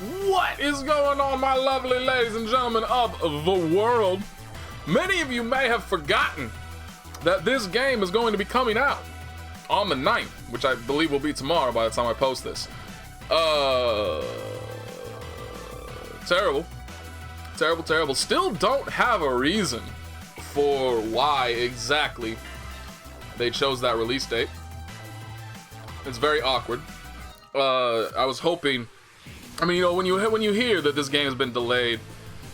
What is going on, my lovely ladies and gentlemen of the world? Many of you may have forgotten that this game is going to be coming out on the 9th, which I believe will be tomorrow by the time I post this. Terrible. Still don't have a reason for why exactly they chose that release date. It's very awkward. I was hoping, I mean, you know, when you hear that this game has been delayed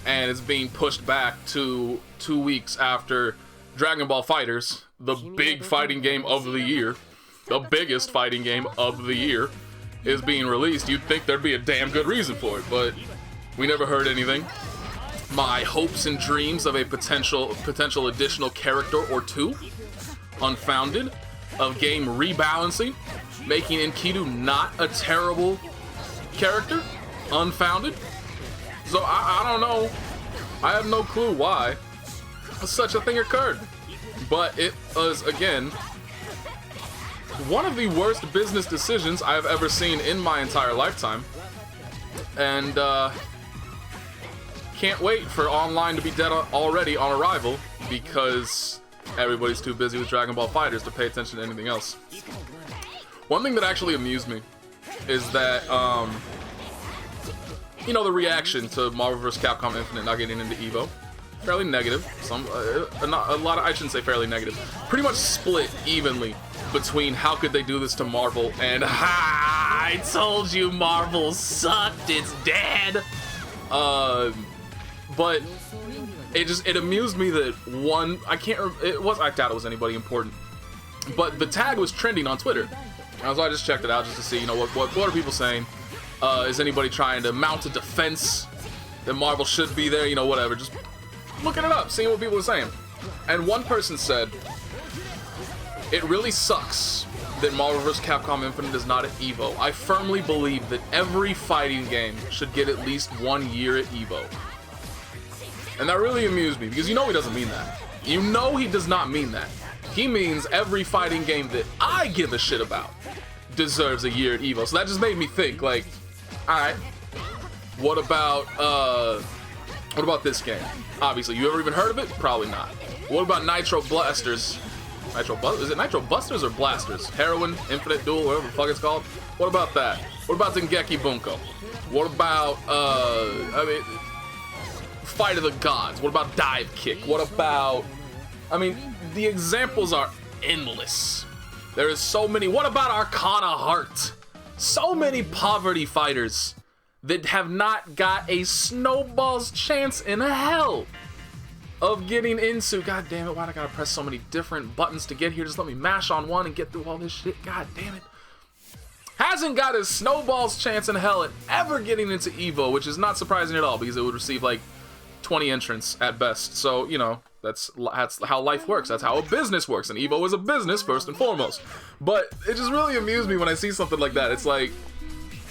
and it's being pushed back to 2 weeks after Dragon Ball FighterZ, the big fighting game of the year, the biggest fighting game of the year, is being released, you'd think there'd be a damn good reason for it, but we never heard anything. My hopes and dreams of a potential additional character or two, unfounded, of game rebalancing, making Enkidu not a terrible character, unfounded. So I don't know. I have no clue why such a thing occurred. But it was, again, one of the worst business decisions I have ever seen in my entire lifetime. And can't wait for online to be dead already on arrival because everybody's too busy with Dragon Ball FighterZ to pay attention to anything else. One thing that actually amused me is that, you know, the reaction to Marvel vs. Capcom Infinite not getting into EVO, fairly negative. A lot of, I shouldn't say fairly negative, pretty much split evenly between how could they do this to Marvel and I told you Marvel sucked, it's dead. But it amused me that one, I doubt it was anybody important, but the tag was trending on Twitter. So I just checked it out just to see, you know, what are people saying? Is anybody trying to mount a defense that Marvel should be there? You know, whatever. Just looking it up, seeing what people are saying. And one person said, it really sucks that Marvel vs. Capcom Infinite is not at EVO. I firmly believe that every fighting game should get at least 1 year at EVO. And that really amused me, because you know he doesn't mean that. You know he does not mean that. He means every fighting game that I give a shit about deserves a year at EVO. So that just made me think, like, alright, what about this game? Obviously, you ever even heard of it? Probably not. What about Nitro Blasters? Is it Nitro Busters or Blasters? Heroin, Infinite Duel, whatever the fuck it's called? What about that? What about Dengeki Bunko? What about, Fight of the Gods? What about Dive Kick? What about, the examples are endless. There is so many. What about Arcana Heart? So many poverty fighters that have not got a snowball's chance in hell of getting into. God damn it, why'd I gotta press so many different buttons to get here? Just let me mash on one and get through all this shit. God damn it. Hasn't got a snowball's chance in hell at ever getting into EVO, which is not surprising at all because it would receive like 20 entrants at best. So, you know, that's how life works. That's how a business works. And EVO is a business first and foremost. But it just really amused me when I see something like that. It's like,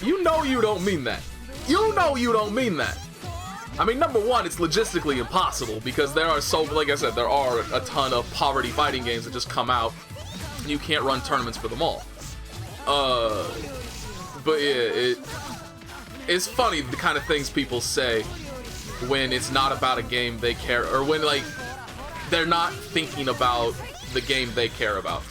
you know you don't mean that. You know you don't mean that. I mean, number one, it's logistically impossible because there are like I said, there are a ton of poverty fighting games that just come out and you can't run tournaments for them all. But yeah, it's funny the kind of things people say when it's not about a game they care, or when like they're not thinking about the game they care about.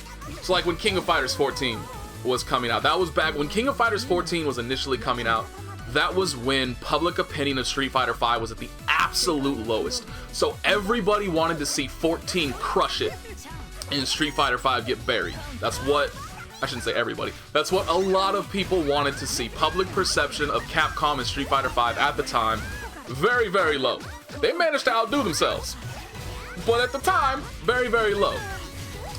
So like when King of Fighters 14 was coming out, that was back when King of Fighters 14 was initially coming out. That was when public opinion of Street Fighter V was at the absolute lowest. So everybody wanted to see 14 crush it and Street Fighter V get buried. That's what, I shouldn't say everybody, that's what a lot of people wanted to see. Public perception of Capcom and Street Fighter V at the time, very, very low. They managed to outdo themselves, but at the time, very, very low.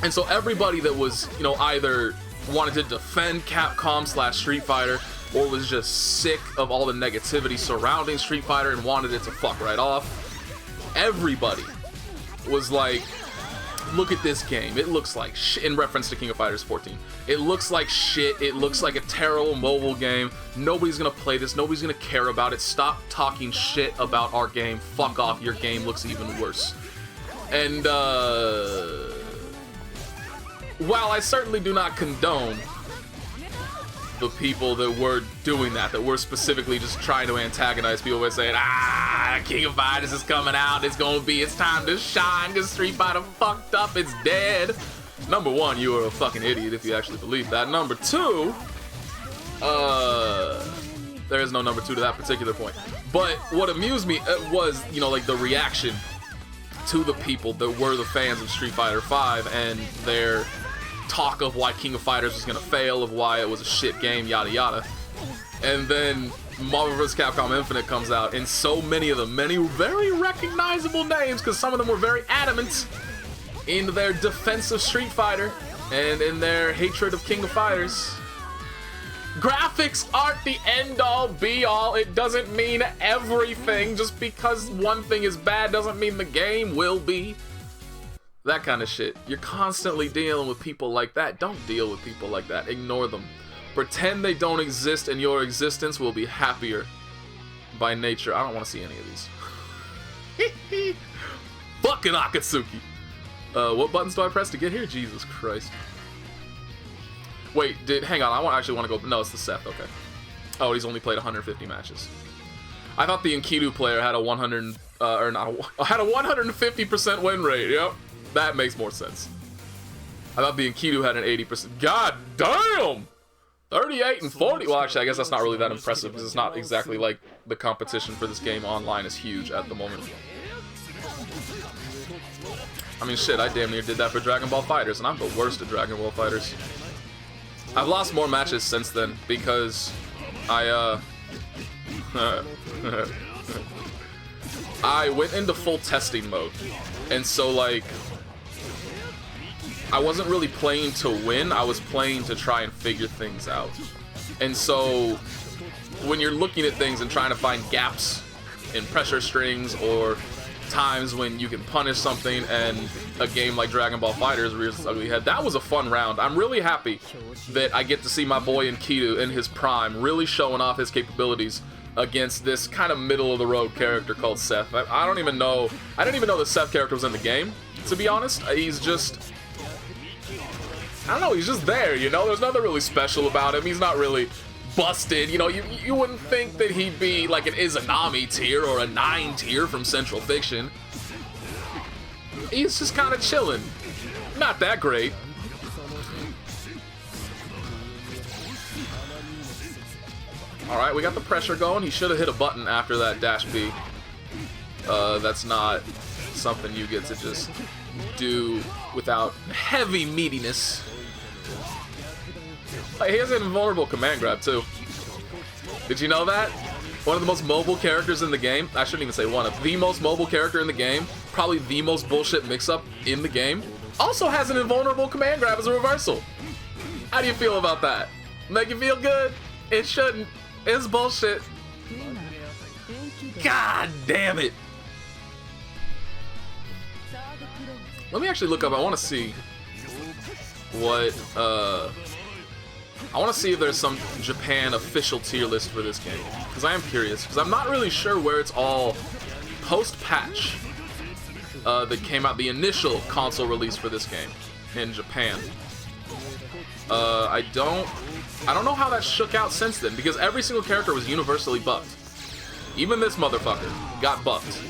And so everybody that was, you know, either wanted to defend Capcom / Street Fighter or was just sick of all the negativity surrounding Street Fighter and wanted it to fuck right off, everybody was like, look at this game, it looks like shit, in reference to King of Fighters 14. It looks like shit, it looks like a terrible mobile game, nobody's gonna play this, nobody's gonna care about it, stop talking shit about our game, fuck off, your game looks even worse. And while I certainly do not condone the people that were doing that were specifically just trying to antagonize people by saying, King of Fighters is coming out, it's time to shine, because Street Fighter fucked up, it's dead. Number one, you are a fucking idiot if you actually believe that. Number two, there is no number two to that particular point. But what amused me was, you know, like the reaction to the people that were the fans of Street Fighter V and their talk of why King of Fighters was gonna fail, of why it was a shit game, yada yada. And then Marvel vs. Capcom Infinite comes out, and so many of them, many very recognizable names, because some of them were very adamant in their defense of Street Fighter and in their hatred of King of Fighters. Graphics aren't the end-all, be-all. It doesn't mean everything. Just because one thing is bad doesn't mean the game will be. That kind of shit. You're constantly dealing with people like that. Don't deal with people like that. Ignore them. Pretend they don't exist, and your existence will be happier by nature. I don't want to see any of these. Fucking Akatsuki. What buttons do I press to get here? Jesus Christ. Wait, hang on, I actually want to go, no, it's the Seth, okay. Oh, he's only played 150 matches. I thought the Enkidu player had a 150% win rate, yep. That makes more sense. I thought the Enkidu had an 80%, god damn! 38 and 40, well actually I guess that's not really that impressive, because it's not exactly like the competition for this game online is huge at the moment. I mean shit, I damn near did that for Dragon Ball FighterZ, and I'm the worst at Dragon Ball FighterZ. I've lost more matches since then because I went into full testing mode, and so like I wasn't really playing to win, I was playing to try and figure things out. And so when you're looking at things and trying to find gaps in pressure strings or times when you can punish something, and a game like Dragon Ball FighterZ rears its ugly head. That was a fun round. I'm really happy that I get to see my boy Enkidu in his prime, really showing off his capabilities against this kind of middle-of-the-road character called Seth. I don't even know... I didn't even know the Seth character was in the game, to be honest. He's just... I don't know, he's just there, you know? There's nothing really special about him. He's not really busted, you know, you wouldn't think that he'd be like an Izanami tier or a 9 tier from Central Fiction. He's just kind of chilling. Not that great. Alright, we got the pressure going. He should have hit a button after that dash B. That's not something you get to just do without heavy meatiness. He has an invulnerable command grab, too. Did you know that? One of the most mobile characters in the game, I shouldn't even say one of, the most mobile character in the game, probably the most bullshit mix-up in the game, also has an invulnerable command grab as a reversal. How do you feel about that? Make you feel good? It shouldn't. It's bullshit. God damn it. Let me actually look up, I want to see what, I want to see if there's some Japan official tier list for this game, because I am curious, because I'm not really sure where it's all post-patch that came out, the initial console release for this game in Japan. I don't know how that shook out since then, because every single character was universally buffed. Even this motherfucker got buffed.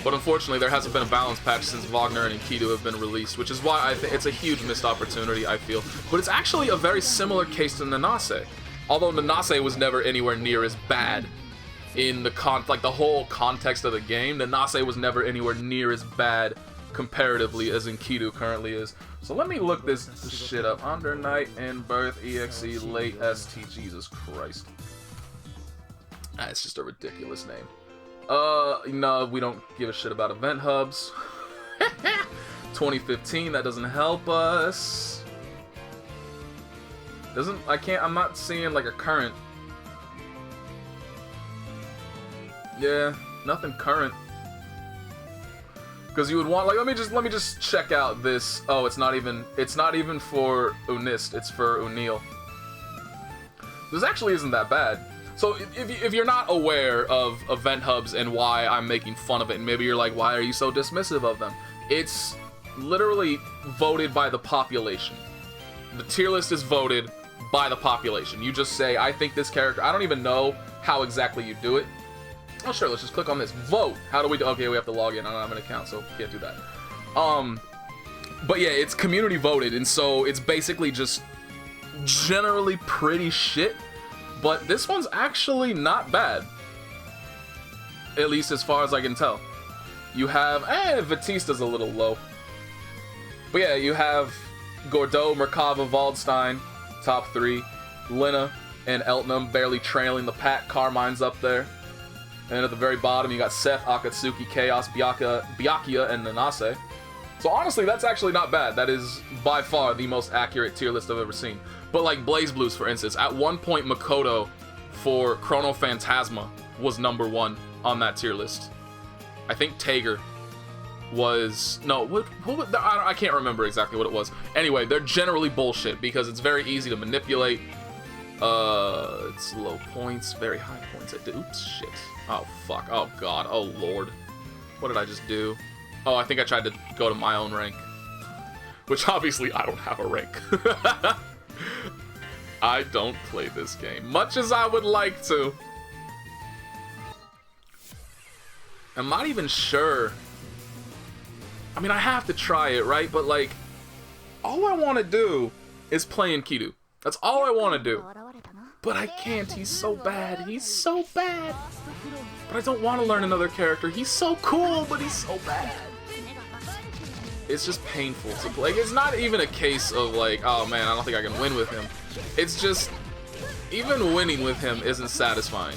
But unfortunately, there hasn't been a balance patch since Wagner and Enkidu have been released, which is why I think it's a huge missed opportunity, I feel. But it's actually a very similar case to Nanase. Although Nanase was never anywhere near as bad in the the whole context of the game, Nanase was never anywhere near as bad comparatively as Enkidu currently is. So let me look this shit up. Under Night and Birth EXE Late ST. Jesus Christ. It's just a ridiculous name. No, we don't give a shit about event hubs. 2015, that doesn't help us. I'm not seeing like a current. Yeah, nothing current. Because you would want, like, let me just check out this. Oh, it's not even for UNIST, it's for UNIL. This actually isn't that bad. So if you're not aware of event hubs and why I'm making fun of it, and maybe you're like, why are you so dismissive of them? It's literally voted by the population. The tier list is voted by the population. You just say, I think this character, I don't even know how exactly you do it. Oh sure, let's just click on this. Vote. How do we do? Okay, we have to log in. I don't have an account, so can't do that. But yeah, it's community voted, and so it's basically just generally pretty shit. But this one's actually not bad. At least as far as I can tell. You have, Batista's a little low. But yeah, you have Gordeau, Merkava, Waldstein, top 3. Linne and Eltnum barely trailing the pack. Carmine's up there. And at the very bottom, you got Seth, Akatsuki, Chaos, Byakuya, and Nanase. So honestly, that's actually not bad. That is by far the most accurate tier list I've ever seen. But like Blaze Blues, for instance, at one point Makoto for Chrono Phantasma was #1 on that tier list. I think Tager was... No, what I can't remember exactly what it was. Anyway, they're generally bullshit because it's very easy to manipulate. It's low points, very high points. Oops, shit. Oh, fuck. Oh, God. Oh, Lord. What did I just do? Oh, I think I tried to go to my own rank. Which, obviously, I don't have a rank. I don't play this game. Much as I would like to. I'm not even sure. I mean, I have to try it, right? But, like, all I want to do is play Enkidu. That's all I want to do. But I can't. He's so bad. He's so bad. But I don't want to learn another character. He's so cool, but he's so bad. It's just painful to play. Like, it's not even a case of like, oh man, I don't think I can win with him. It's just, even winning with him isn't satisfying.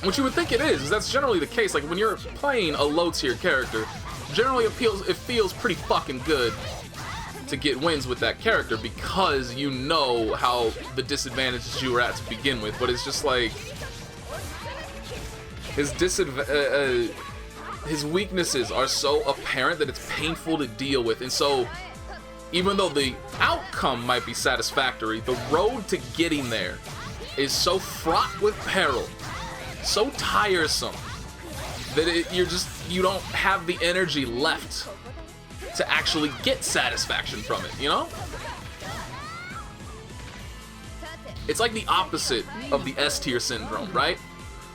Which you would think it is. That's generally the case. Like when you're playing a low-tier character, generally it feels pretty fucking good to get wins with that character because you know how the disadvantages you were at to begin with. But it's just like his weaknesses are so apparent that it's painful to deal with. And so even though the outcome might be satisfactory, the road to getting there is so fraught with peril, so tiresome, that you don't have the energy left to actually get satisfaction from it, you know? It's like the opposite of the S-tier syndrome, right?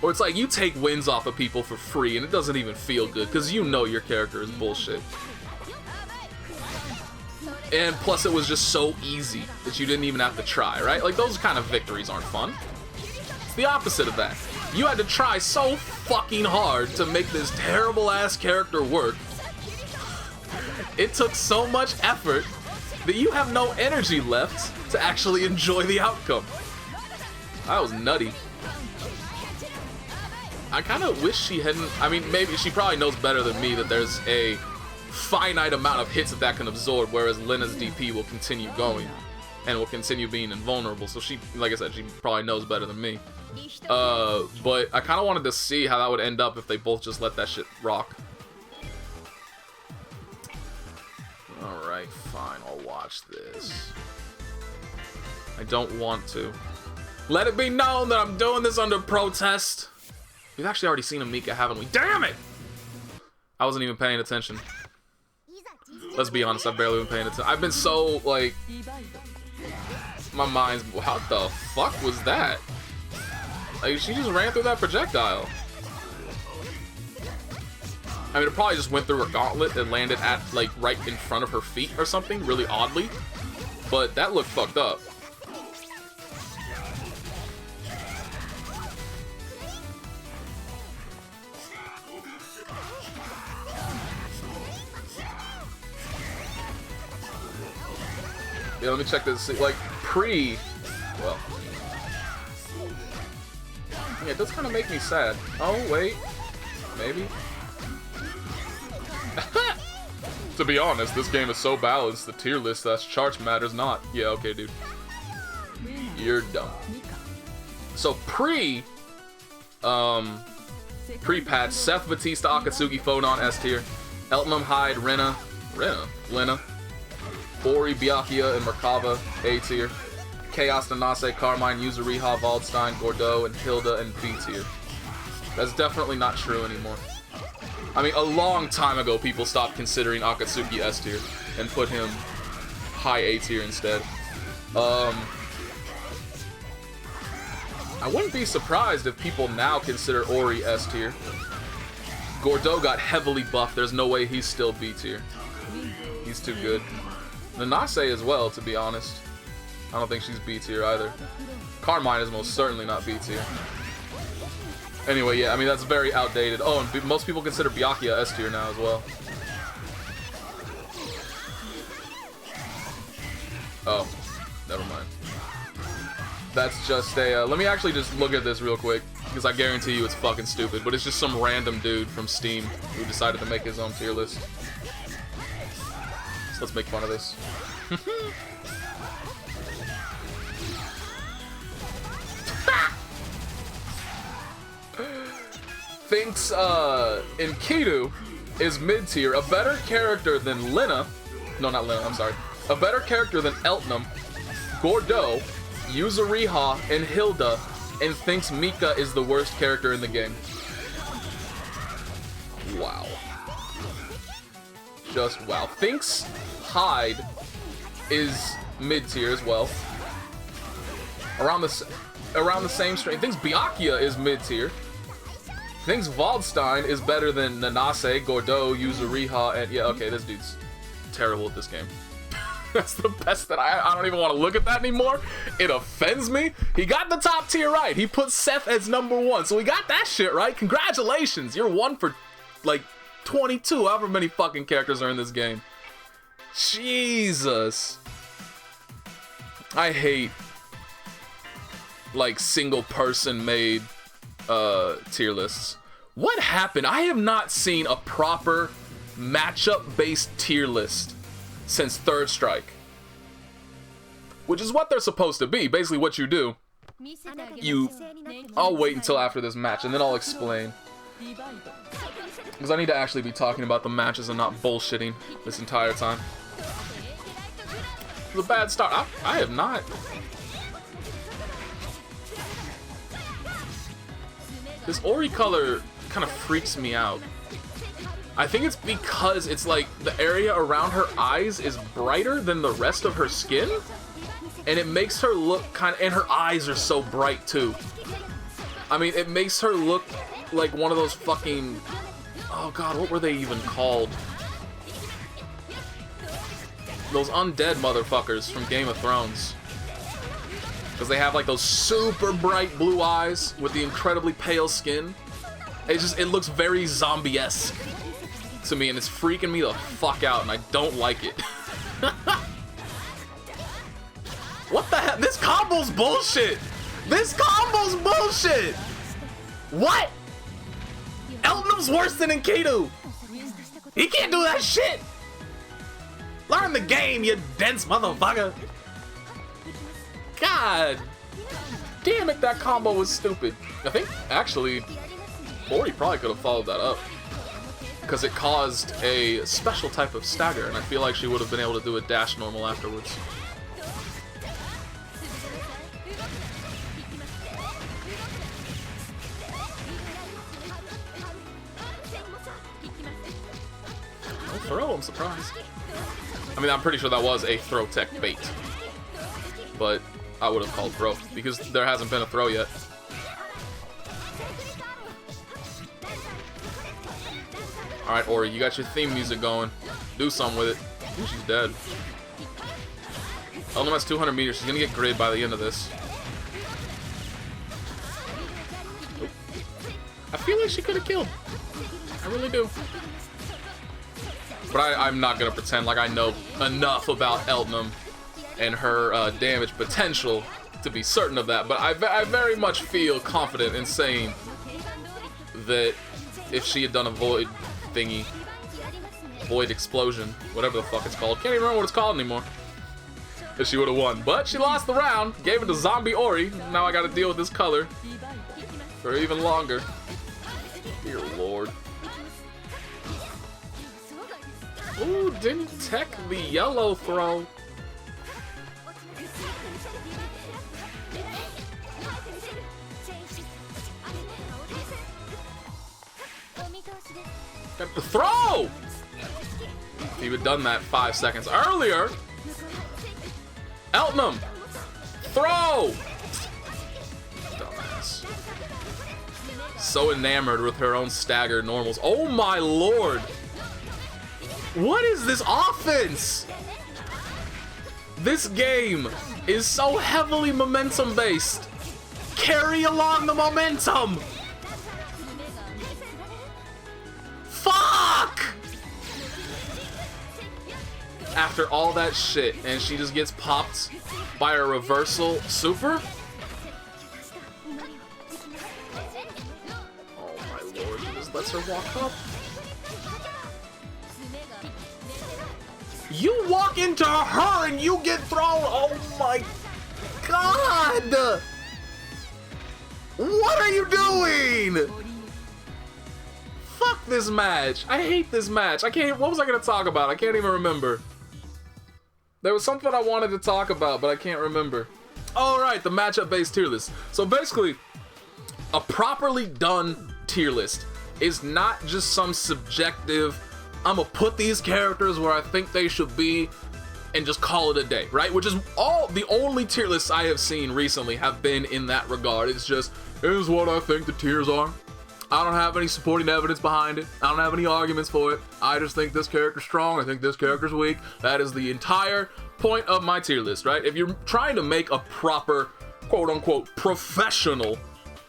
Where it's like you take wins off of people for free and it doesn't even feel good because you know your character is bullshit. And plus it was just so easy that you didn't even have to try, right? Like those kind of victories aren't fun. It's the opposite of that. You had to try so fucking hard to make this terrible ass character work. It took so much effort that you have no energy left to actually enjoy the outcome. That was nutty. I kind of wish she hadn't... I mean, maybe she probably knows better than me that there's a finite amount of hits that can absorb, whereas Linne's DP will continue going and will continue being invulnerable. So she, like I said, she probably knows better than me. But I kind of wanted to see how that would end up if they both just let that shit rock. Alright, fine, I'll watch this. I don't want to. Let it be known that I'm doing this under protest. We've actually already seen a Mika, haven't we? Damn it! I wasn't even paying attention. Let's be honest, I've barely been paying attention. I've been so, like... My mind's... What the fuck was that? Like, she just ran through that projectile. I mean, it probably just went through her gauntlet and landed at, like, right in front of her feet or something, really oddly. But that looked fucked up. Yeah, let me check this. Like, well... Yeah, it does kind of make me sad. Oh, wait. Maybe. To be honest, this game is so balanced, the tier list / charts matters not. Yeah, okay, dude. You're dumb. So pre-patch, Seth, Batista, Akatsuki, Phonon, S tier. Eltnum, Hyde, Linne, Orie, Byakuya, and Merkava, A tier. Chaos, Nanase, Carmine, Yuzuriha, Waldstein, Gordeau, and Hilda, and B tier. That's definitely not true anymore. I mean, a long time ago, people stopped considering Akatsuki S tier and put him high A tier instead. I wouldn't be surprised if people now consider Orie S tier. Gordeau got heavily buffed. There's no way he's still B tier. He's too good. Nanase as well, to be honest. I don't think she's B tier either. Carmine is most certainly not B tier. Anyway, yeah, I mean, that's very outdated. Oh, and most people consider Byakuya S tier now as well. Oh, never mind. That's just a, let me actually just look at this real quick, because I guarantee you it's fucking stupid, but it's just some random dude from Steam who decided to make his own tier list. So let's make fun of this. Thinks Enkidu is mid-tier, a better character than Linne. No, not Linne, I'm sorry. A better character than Eltnum, Gordeau, Yuzuriha, and Hilda, and thinks Mika is the worst character in the game. Wow. Just wow. Thinks Hyde is mid-tier as well. Around the same string. Thinks Byakuya is mid-tier. Thinks Waldstein is better than Nanase, Gordeau, Yuzuriha, and yeah, okay, this dude's terrible at this game. That's the best that I don't even want to look at that anymore. It offends me. He got the top tier right. He put Seth as #1, so he got that shit right. Congratulations. You're 1 for, like, 22, however many fucking characters are in this game. Jesus. I hate, like, single person made tier lists. What happened? I have not seen a proper matchup based tier list since Third Strike, which is what they're supposed to be. Basically what you do, I'll wait until after this match and then I'll explain, because I need to actually be talking about the matches and not bullshitting this entire time. It was a bad start. I have not. This Orie color kind of freaks me out. I think it's because it's like the area around her eyes is brighter than the rest of her skin, and it makes her look kind of, and her eyes are so bright too. I mean, it makes her look like one of those fucking, oh god, what were they even called? Those undead motherfuckers from Game of Thrones. Because they have like those super bright blue eyes with the incredibly pale skin. It looks very zombie-esque to me, and it's freaking me the fuck out, and I don't like it. What the hell? This combo's bullshit! This combo's bullshit! What? Eltnum's worse than Enkidu! He can't do that shit! Learn the game, you dense motherfucker! God damn it, that combo was stupid. I think, actually, Orie probably could have followed that up, because it caused a special type of stagger, and I feel like she would have been able to do a dash normal afterwards. No throw, I'm surprised. I mean, I'm pretty sure that was a throw tech bait, but I would have called throw, because there hasn't been a throw yet. Alright, Orie, you got your theme music going. Do something with it. Ooh, she's dead. Eltnum has 200 meters. She's gonna get grid by the end of this. Oop. I feel like she could have killed. I really do. But I'm not gonna pretend like I know enough about Eltnum and her damage potential to be certain of that. But I very much feel confident in saying that if she had done a void thingy, void explosion, whatever the fuck it's called, can't even remember what it's called anymore, that she would have won. But she lost the round, gave it to zombie Orie. Now I gotta deal with this color for even longer. Dear lord. Ooh, didn't tech the yellow throw. Got the throw! If he had done that 5 seconds earlier, Eltnum! Throw! Dumbass. So enamored with her own staggered normals. Oh my lord! What is this offense? This game is so heavily momentum based. Carry along the momentum! Fuck! After all that shit, and she just gets popped by a reversal super? Oh my lord, she just lets her walk up. You walk into her and you get thrown! Oh my god! What are you doing? Fuck this match. I hate this match. I can't. What was I gonna talk about? I can't even remember. There was something I wanted to talk about, but I can't remember. All right, the matchup-based tier list. So basically, a properly done tier list is not just some subjective, I'm gonna put these characters where I think they should be and just call it a day, right? Which is all the only tier lists I have seen recently have been in that regard. It's just, here's what I think the tiers are. I don't have any supporting evidence behind it. I don't have any arguments for it. I just think this character's strong. I think this character's weak. That is the entire point of my tier list, right? If you're trying to make a proper, quote-unquote, professional,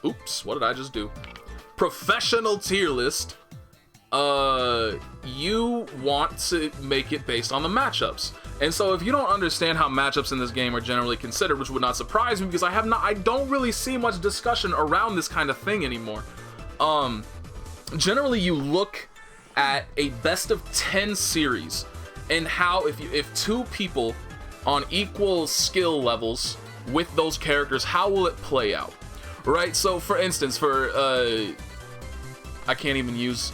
oops, what did I just do? Professional tier list, you want to make it based on the matchups. And so if you don't understand how matchups in this game are generally considered, which would not surprise me because I don't really see much discussion around this kind of thing anymore. Generally you look at a best of 10 series and how if two people on equal skill levels with those characters, how will it play out, right? So for instance, for I can't even use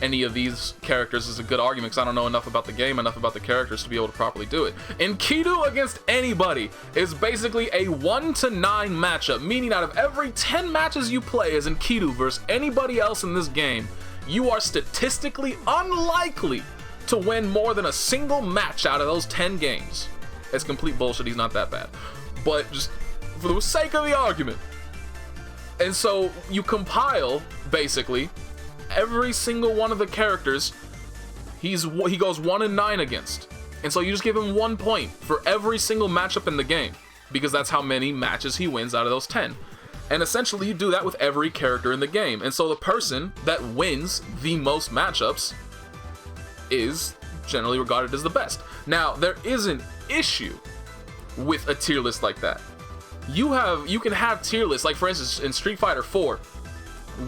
any of these characters as a good argument because I don't know enough about the game, enough about the characters to be able to properly do it. Enkidu against anybody is basically a 1 to 9 matchup, meaning out of every 10 matches you play as Enkidu versus anybody else in this game, you are statistically unlikely to win more than a single match out of those 10 games. It's complete bullshit, he's not that bad. But just for the sake of the argument. And so you compile, basically, every single one of the characters he goes 1 and 9 against, and so you just give him 1 point for every single matchup in the game because that's how many matches he wins out of those 10. And essentially you do that with every character in the game, and so the person that wins the most matchups is generally regarded as the best. Now there is an issue with a tier list like that. You can have tier lists, like for instance in Street Fighter 4,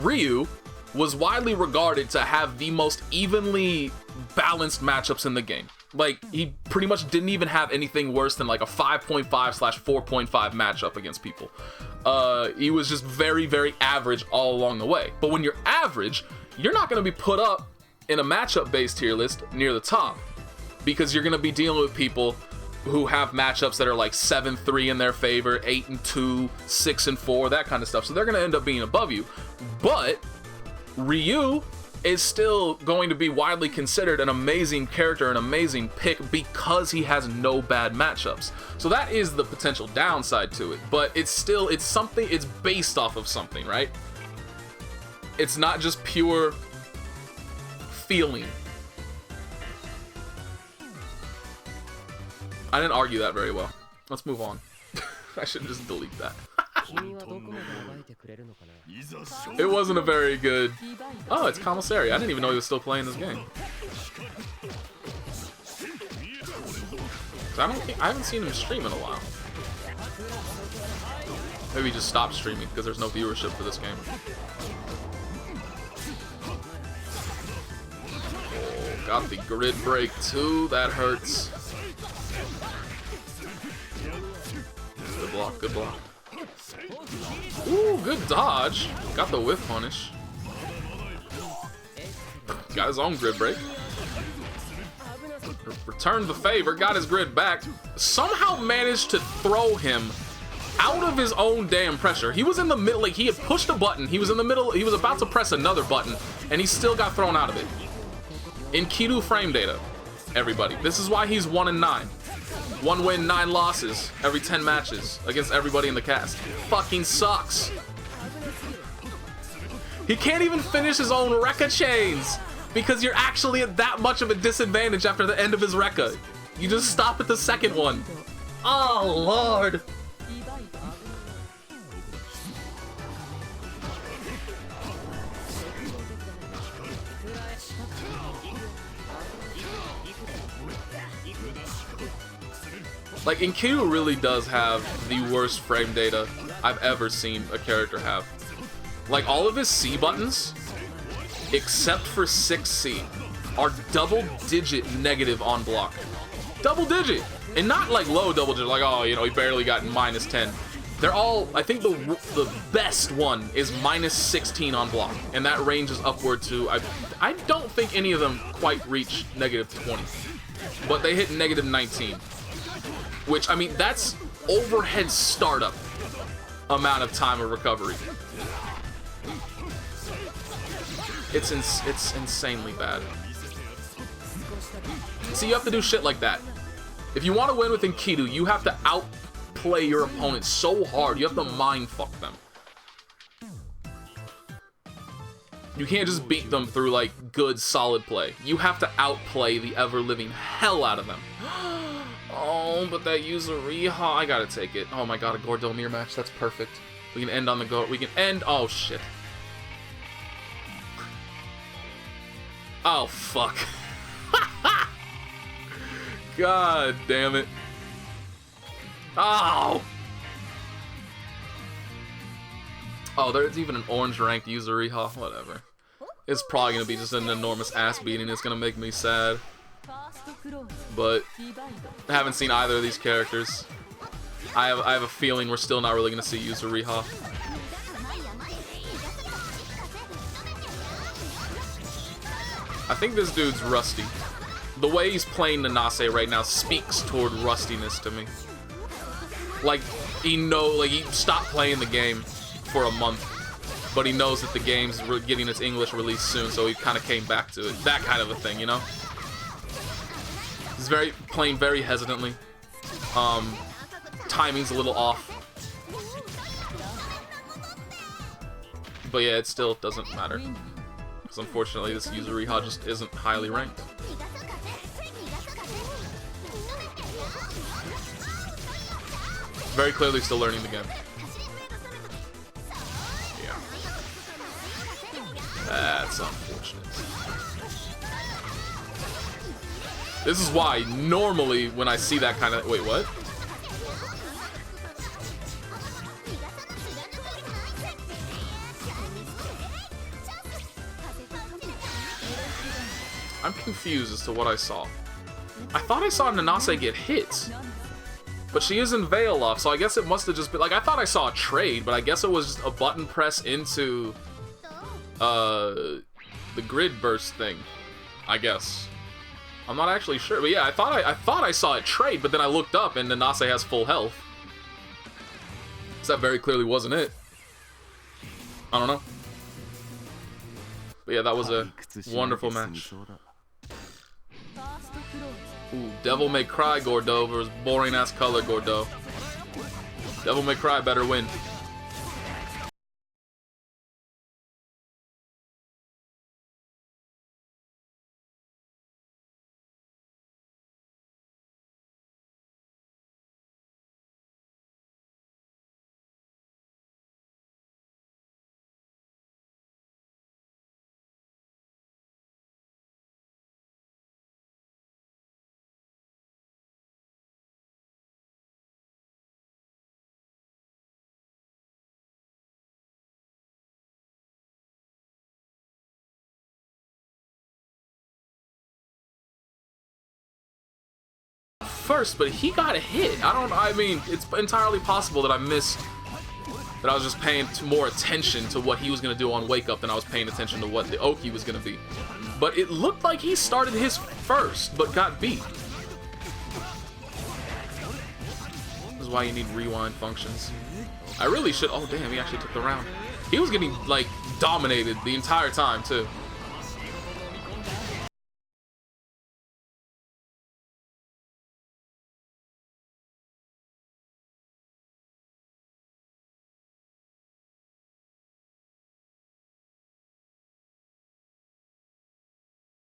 Ryu was widely regarded to have the most evenly balanced matchups in the game. Like, he pretty much didn't even have anything worse than like a 5.5/4.5 matchup against people. He was just very, very average all along the way. But when you're average, you're not going to be put up in a matchup-based tier list near the top because you're going to be dealing with people who have matchups that are like 7-3 in their favor, 8-2, 6-4, that kind of stuff. So they're going to end up being above you. But Ryu is still going to be widely considered an amazing character, an amazing pick because he has no bad matchups. So that is the potential downside to it, but it's based off of something, right? It's not just pure feeling. I didn't argue that very well. Let's move on. I should just delete that. It wasn't a very good... Oh, it's Commissary. I didn't even know he was still playing this game. I haven't seen him stream in a while. Maybe he just stopped streaming because there's no viewership for this game. Oh, got the grid break too. That hurts. Good block, good block. Ooh, good dodge. Got the whiff punish. Got his own grid break. Returned the favor, got his grid back. Somehow managed to throw him out of his own damn pressure. He was in the middle, like he had pushed a button. He was in the middle, he was about to press another button, and he still got thrown out of it. Enkidu frame data, everybody. This is why he's 1 and 9. 1 win, 9 losses every 10 matches against everybody in the cast. Fucking sucks. He can't even finish his own Rekka chains because you're actually at that much of a disadvantage after the end of his Rekka. You just stop at the second one. Oh, Lord. Like, Enkidu really does have the worst frame data I've ever seen a character have. Like, all of his C buttons, except for 6C, are double-digit negative on block. Double-digit! And not like low double-digit, like, oh, you know, he barely got -10. They're all, I think the best one is -16 on block, and that ranges upward to, I don't think any of them quite reach -20, but they hit -19. Which, I mean, that's overhead startup amount of time of recovery. It's insanely bad. See, you have to do shit like that. If you want to win with Enkidu, you have to outplay your opponent so hard. You have to mind fuck them. You can't just beat them through, like, good, solid play. You have to outplay the ever-living hell out of them. Oh, but that Yuzuriha, I gotta take it. Oh my god, a Gordeau mirror match, that's perfect. We can end on the go. We can end. Oh shit. Oh fuck. God damn it. Oh. Oh, there's even an orange ranked Yuzuriha. Whatever. It's probably gonna be just an enormous ass beating. It's gonna make me sad. But I haven't seen either of these characters. I have a feeling we're still not really going to see Yuzuriha. I think this dude's rusty. The way he's playing Nanase right now speaks toward rustiness to me. Like, he stopped playing the game for a month, but he knows that the game's getting its English release soon, so he kind of came back to it. That kind of a thing, you know? He's playing very hesitantly. Timing's a little off. But yeah, it still doesn't matter. Because unfortunately, this Yuzuriha just isn't highly ranked. Very clearly still learning the game. Yeah. That's unfortunate. This is why, normally, when I see that kind of... Wait, what? I'm confused as to what I saw. I thought I saw Nanase get hit. But she is in Veil off, so I guess it must have just been... Like, I thought I saw a trade, but I guess it was just a button press into... the grid burst thing. I guess. I'm not actually sure, but yeah, I thought I saw it trade, but then I looked up and Nanase has full health. So that very clearly wasn't it. I don't know. But yeah, that was a wonderful match. Ooh, Devil May Cry Gordeau versus boring ass color Gordeau. Devil May Cry better win. First, but he got a hit. I mean, it's entirely possible that I missed, that I was just paying more attention to what he was going to do on Wake Up than I was paying attention to what the Oki was going to be. But it looked like he started his first, but got beat. This is why you need rewind functions. I really should, oh damn, he actually took the round. He was getting, like, dominated the entire time, too.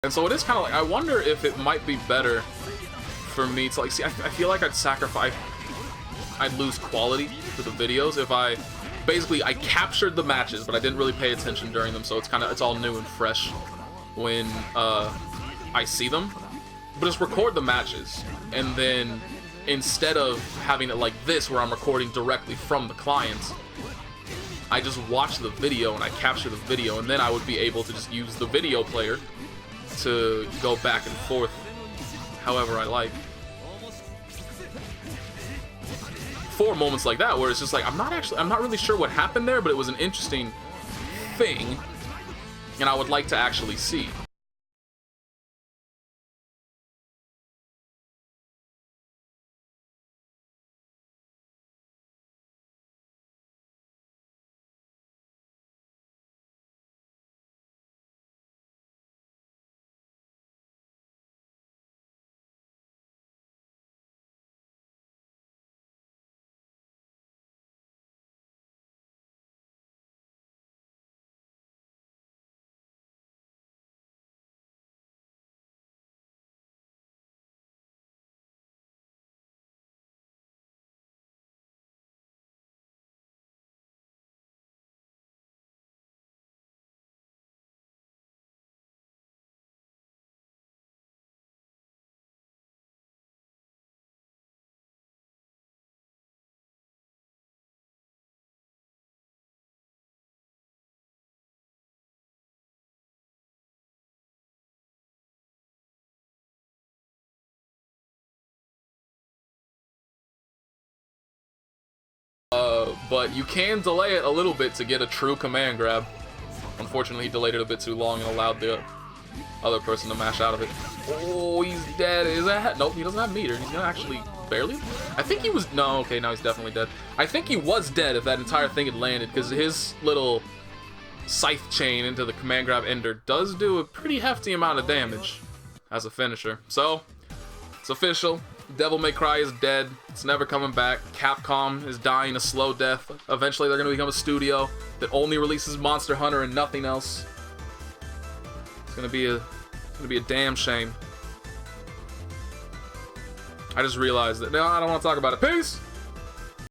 And so it is kind of like, I wonder if it might be better for me to like, see, I feel like I'd lose quality for the videos if I captured the matches, but I didn't really pay attention during them, so it's all new and fresh when I see them. But just record the matches, and then instead of having it like this where I'm recording directly from the client, I just watch the video and I capture the video, and then I would be able to just use the video player to go back and forth however I like. For moments like that where it's just like, I'm not really sure what happened there, but it was an interesting thing, and I would like to actually see. But you can delay it a little bit to get a true command grab. Unfortunately, he delayed it a bit too long and allowed the other person to mash out of it. Oh, he's dead. Is that? Nope, he doesn't have meter. He's gonna actually barely. I think he was. No, okay, now he's definitely dead. I think he was dead if that entire thing had landed, because his little scythe chain into the command grab ender does do a pretty hefty amount of damage as a finisher. So it's official. Devil May Cry is dead. It's never coming back. Capcom is dying a slow death. Eventually, they're going to become a studio that only releases Monster Hunter and nothing else. It's going to be a damn shame. I just realized that. No, I don't want to talk about it. Peace!